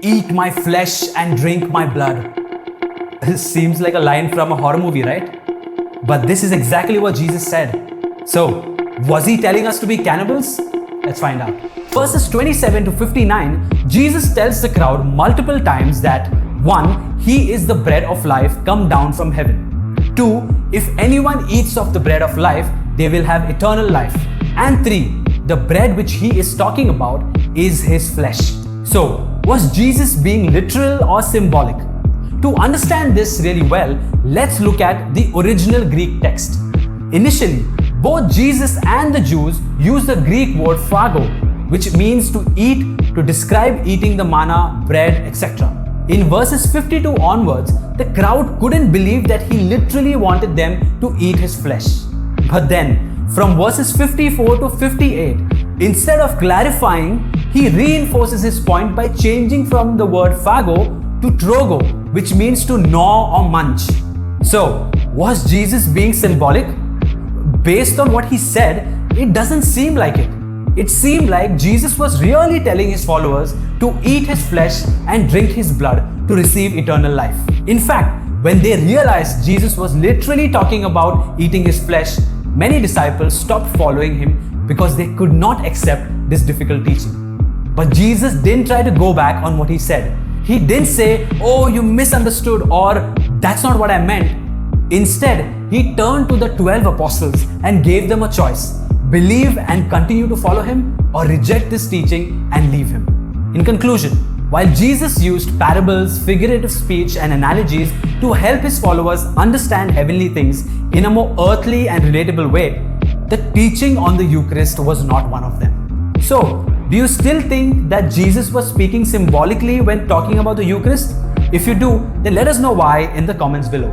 Eat my flesh and drink my blood. This seems like a line from a horror movie, right? But this is exactly what Jesus said. So, was he telling us to be cannibals? Let's find out. Verses 27 to 59, Jesus tells the crowd multiple times that 1. He is the bread of life come down from heaven. 2. If anyone eats of the bread of life, they will have eternal life. And 3. The bread which he is talking about is his flesh. So, was Jesus being literal or symbolic? To understand this really well, let's look at the original Greek text. Initially, both Jesus and the Jews used the Greek word phago, which means to eat, to describe eating the manna, bread, etc. In verses 52 onwards, the crowd couldn't believe that he literally wanted them to eat his flesh. But then, from verses 54 to 58, instead of clarifying, he reinforces his point by changing from the word phago to trogo, which means to gnaw or munch. So, was Jesus being symbolic? Based on what he said, it doesn't seem like it. It seemed like Jesus was really telling his followers to eat his flesh and drink his blood to receive eternal life. In fact, when they realized Jesus was literally talking about eating his flesh, many disciples stopped following him because they could not accept this difficult teaching. But Jesus didn't try to go back on what he said. He didn't say, "Oh, you misunderstood," or "That's not what I meant." Instead, he turned to the 12 apostles and gave them a choice: believe and continue to follow him, or reject this teaching and leave him. In conclusion, while Jesus used parables, figurative speech, and analogies to help his followers understand heavenly things in a more earthly and relatable way, the teaching on the Eucharist was not one of them. So, do you still think that Jesus was speaking symbolically when talking about the Eucharist? If you do, then let us know why in the comments below.